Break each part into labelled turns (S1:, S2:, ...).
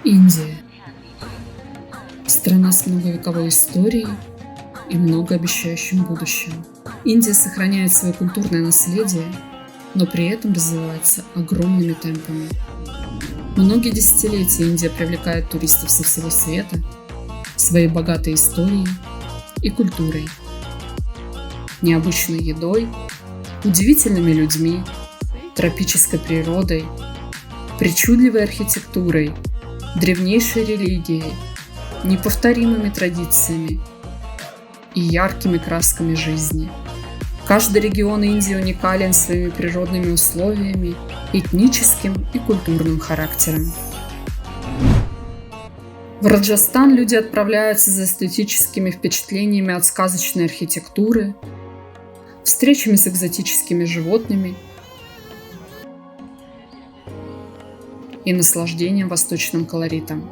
S1: Индия. Страна с многовековой историей и многообещающим будущим. Индия сохраняет свое культурное наследие, но при этом развивается огромными темпами. Многие десятилетия Индия привлекает туристов со всего света своей богатой историей и культурой, необычной едой, удивительными людьми, тропической природой, причудливой архитектурой, древнейшей религией, неповторимыми традициями и яркими красками жизни. Каждый регион Индии уникален своими природными условиями, этническим и культурным характером. В Раджастан люди отправляются за эстетическими впечатлениями от сказочной архитектуры, встречами с экзотическими животными и наслаждением восточным колоритом.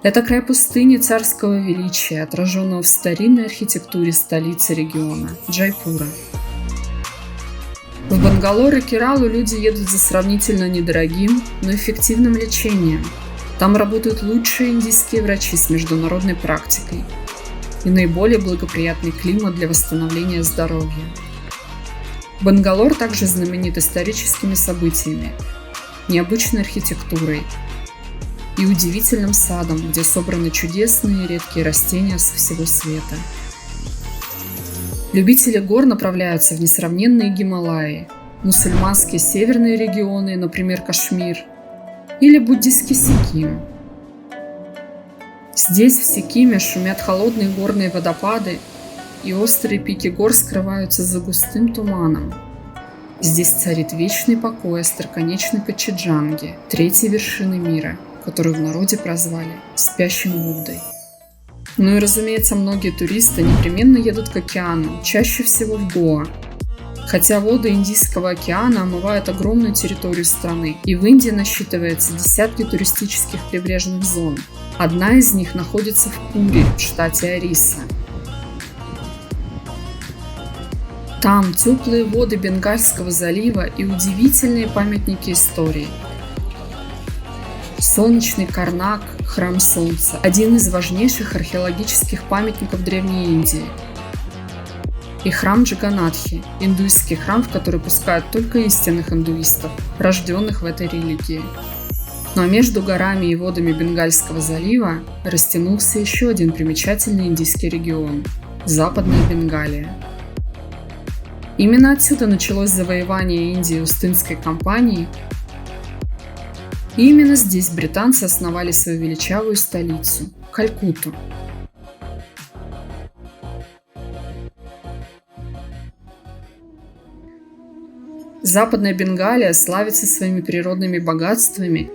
S1: Это край пустыни царского величия, отраженного в старинной архитектуре столицы региона – Джайпура. В Бангалор и Кералу люди едут за сравнительно недорогим, но эффективным лечением. Там работают лучшие индийские врачи с международной практикой и наиболее благоприятный климат для восстановления здоровья. Бангалор также знаменит историческими событиями, необычной архитектурой и удивительным садом, где собраны чудесные и редкие растения со всего света. Любители гор направляются в несравненные Гималаи, мусульманские северные регионы, например, Кашмир, или буддийский Сиким. Здесь, в Сикиме, шумят холодные горные водопады, и острые пики гор скрываются за густым туманом. Здесь царит вечный покой остроконечной Качиджанги, третьей вершины мира, которую в народе прозвали «спящим Буддой». Ну и, разумеется, многие туристы непременно едут к океану, чаще всего в Гоа. Хотя воды Индийского океана омывают огромную территорию страны, и в Индии насчитывается десятки туристических прибрежных зон. Одна из них находится в Пури, в штате Ориса. Там теплые воды Бенгальского залива и удивительные памятники истории. Солнечный Карнак, храм Солнца – один из важнейших археологических памятников Древней Индии. И храм Джаганатхи – индуистский храм, в который пускают только истинных индуистов, рожденных в этой религии. Но между горами и водами Бенгальского залива растянулся еще один примечательный индийский регион – Западная Бенгалия. Именно отсюда началось завоевание Индии Остинской компанией, и именно здесь британцы основали свою величавую столицу – Калькутту. Западная Бенгалия славится своими природными богатствами,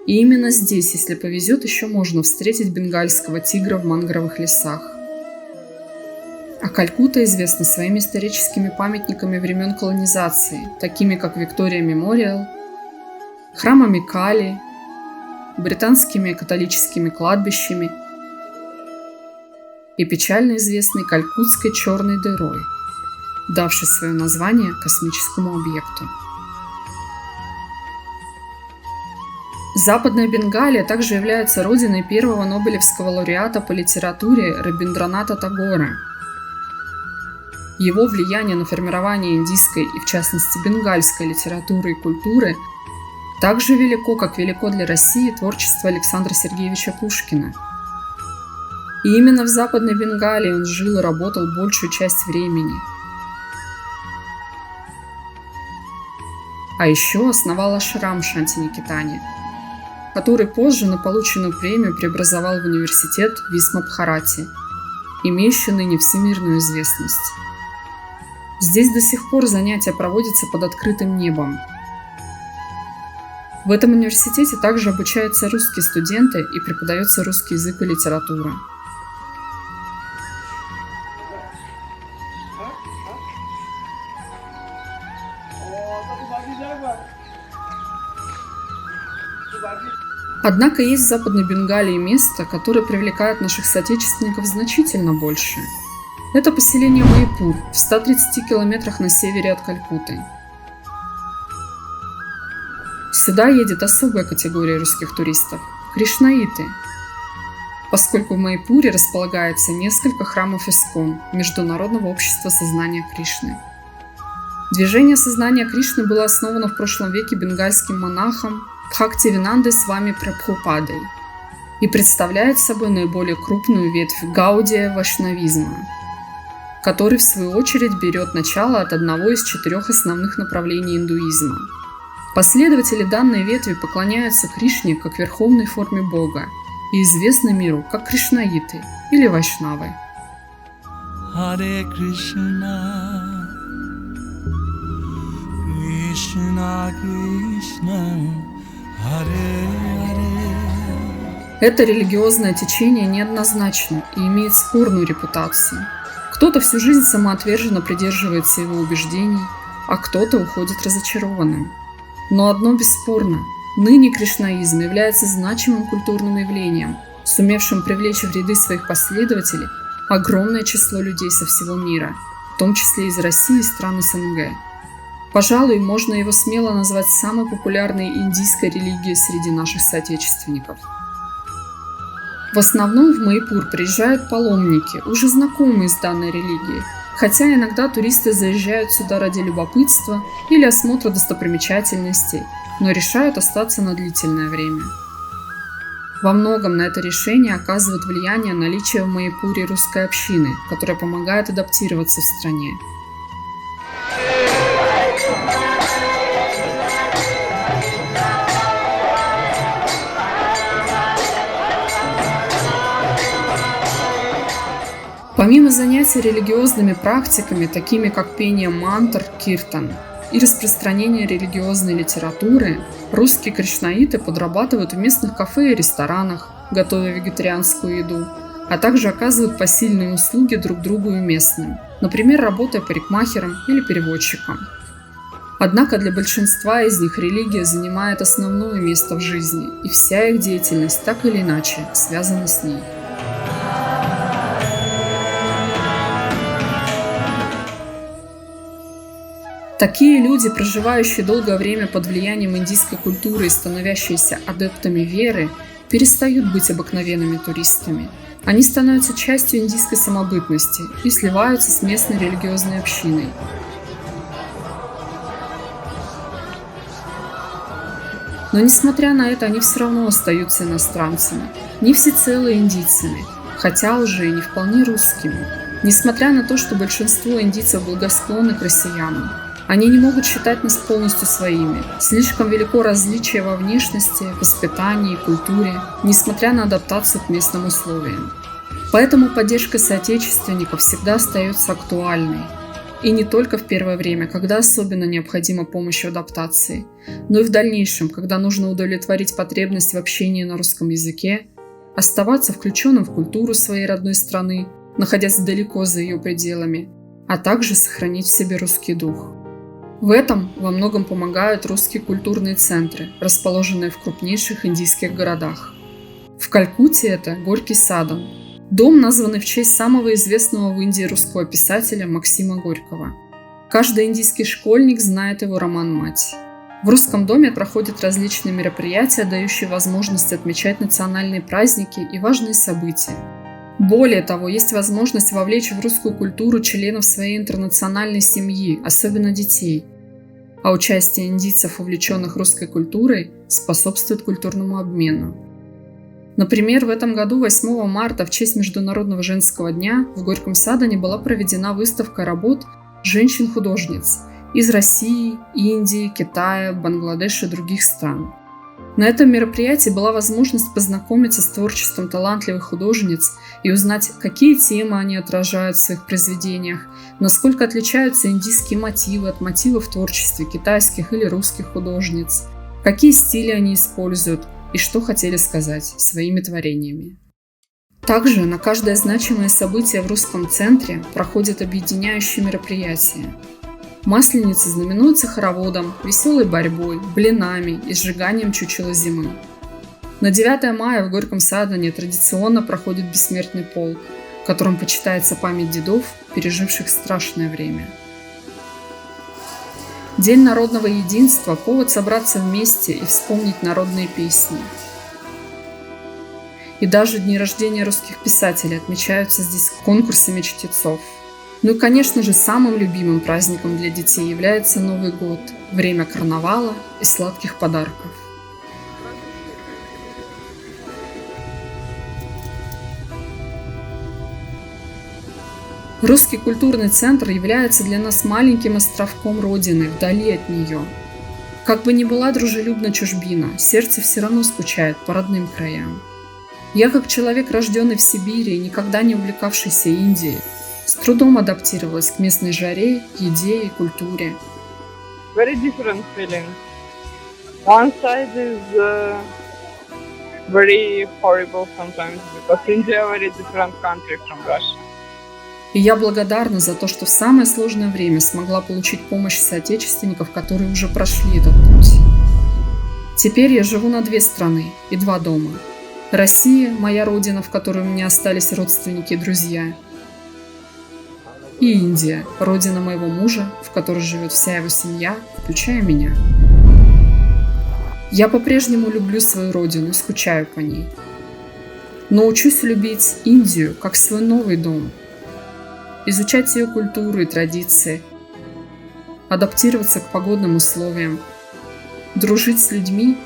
S1: и именно здесь, если повезет, еще можно встретить бенгальского тигра в мангровых лесах. А Калькутта известна своими историческими памятниками времен колонизации, такими как Виктория Мемориал, храмами Кали, британскими католическими кладбищами и печально известной Калькуттской черной дырой, давшей свое название космическому объекту. Западная Бенгалия также является родиной первого нобелевского лауреата по литературе Рабиндраната Тагора. Его влияние на формирование индийской и, в частности, бенгальской литературы и культуры так же велико, как велико для России творчество Александра Сергеевича Пушкина. И именно в Западной Бенгалии он жил и работал большую часть времени. А еще основал ашрам в Шантиникетане, который позже на полученную премию преобразовал в университет Висма-Бхарати, имеющий ныне всемирную известность. Здесь до сих пор занятия проводятся под открытым небом. В этом университете также обучаются русские студенты и преподается русский язык и литература. Однако есть в Западной Бенгалии место, которое привлекает наших соотечественников значительно больше. Это поселение Майпур в 130 километрах на севере от Калькутты. Сюда едет особая категория русских туристов – кришнаиты, поскольку в Майпуре располагается несколько храмов Искон – Международного общества сознания Кришны. Движение сознания Кришны было основано в прошлом веке бенгальским монахом Бхактивинандой Свами Прабхупадой и представляет собой наиболее крупную ветвь гаудия вайшнавизма, который в свою очередь берет начало от одного из 4 основных направлений индуизма. Последователи данной ветви поклоняются Кришне как верховной форме Бога и известны миру как кришнаиты или вайшнавы.
S2: Харе Кришна, Кришна Кришна, Харе Харе.
S1: Это религиозное течение неоднозначно и имеет спорную репутацию. Кто-то всю жизнь самоотверженно придерживается его убеждений, а кто-то уходит разочарованным. Но одно бесспорно – ныне кришнаизм является значимым культурным явлением, сумевшим привлечь в ряды своих последователей огромное число людей со всего мира, в том числе из России и стран СНГ. Пожалуй, можно его смело назвать самой популярной индийской религией среди наших соотечественников. В основном в Майпур приезжают паломники, уже знакомые с данной религией, хотя иногда туристы заезжают сюда ради любопытства или осмотра достопримечательностей, но решают остаться на длительное время. Во многом на это решение оказывает влияние наличие в Майпуре русской общины, которая помогает адаптироваться в стране. Помимо занятий религиозными практиками, такими как пение мантр, киртан, и распространение религиозной литературы, русские кришнаиты подрабатывают в местных кафе и ресторанах, готовя вегетарианскую еду, а также оказывают посильные услуги друг другу и местным, например, работая парикмахером или переводчиком. Однако для большинства из них религия занимает основное место в жизни, и вся их деятельность так или иначе связана с ней. Такие люди, проживающие долгое время под влиянием индийской культуры и становящиеся адептами веры, перестают быть обыкновенными туристами. Они становятся частью индийской самобытности и сливаются с местной религиозной общиной. Но несмотря на это, они все равно остаются иностранцами, не всецело индийцами, хотя уже и не вполне русскими. Несмотря на то, что большинство индийцев благосклонны к россиянам, они не могут считать нас полностью своими. Слишком велико различие во внешности, воспитании, культуре, несмотря на адаптацию к местным условиям. Поэтому поддержка соотечественников всегда остается актуальной. И не только в первое время, когда особенно необходима помощь в адаптации, но и в дальнейшем, когда нужно удовлетворить потребность в общении на русском языке, оставаться включенным в культуру своей родной страны, находясь далеко за ее пределами, а также сохранить в себе русский дух. В этом во многом помогают русские культурные центры, расположенные в крупнейших индийских городах. В Калькутте это Горький Садан, дом, названный в честь самого известного в Индии русского писателя Максима Горького. Каждый индийский школьник знает его роман «Мать». В русском доме проходят различные мероприятия, дающие возможность отмечать национальные праздники и важные события. Более того, есть возможность вовлечь в русскую культуру членов своей интернациональной семьи, особенно детей. А участие индийцев, увлеченных русской культурой, способствует культурному обмену. Например, в этом году 8 марта в честь Международного женского дня в Горьком Садане была проведена выставка работ женщин-художниц из России, Индии, Китая, Бангладеша и других стран. На этом мероприятии была возможность познакомиться с творчеством талантливых художниц и узнать, какие темы они отражают в своих произведениях, насколько отличаются индийские мотивы от мотивов в творчестве китайских или русских художниц, какие стили они используют и что хотели сказать своими творениями. Также на каждое значимое событие в русском центре проходят объединяющие мероприятия. Масленица знаменуется хороводом, веселой борьбой, блинами и сжиганием чучела зимы. На 9 мая в Горьком Садане традиционно проходит бессмертный полк, в котором почитается память дедов, переживших страшное время. День народного единства – повод собраться вместе и вспомнить народные песни. И даже дни рождения русских писателей отмечаются здесь конкурсами чтецов. Ну и, конечно же, самым любимым праздником для детей является Новый год – время карнавала и сладких подарков. Русский культурный центр является для нас маленьким островком Родины, вдали от нее. Как бы ни была дружелюбна чужбина, сердце все равно скучает по родным краям. Я, как человек, рожденный в Сибири и никогда не увлекавшийся Индией, с трудом адаптировалась к местной жаре, еде и культуре.
S3: Very different feeling. One side is very horrible sometimes because India is a very different country from Russia.
S1: И я благодарна за то, что в самое сложное время смогла получить помощь соотечественников, которые уже прошли этот путь. Теперь я живу на 2 страны и 2 дома. Россия – моя родина, в которой у меня остались родственники и друзья. И Индия – родина моего мужа, в которой живет вся его семья, включая меня. Я по-прежнему люблю свою родину и скучаю по ней. Но учусь любить Индию как свой новый дом. Изучать ее культуру и традиции, адаптироваться к погодным условиям, дружить с людьми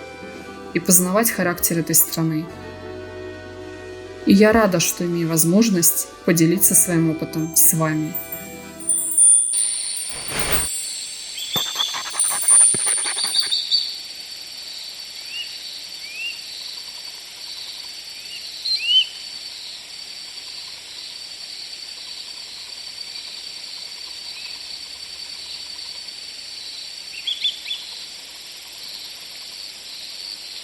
S1: и познавать характер этой страны. И я рада, что имею возможность поделиться своим опытом с вами.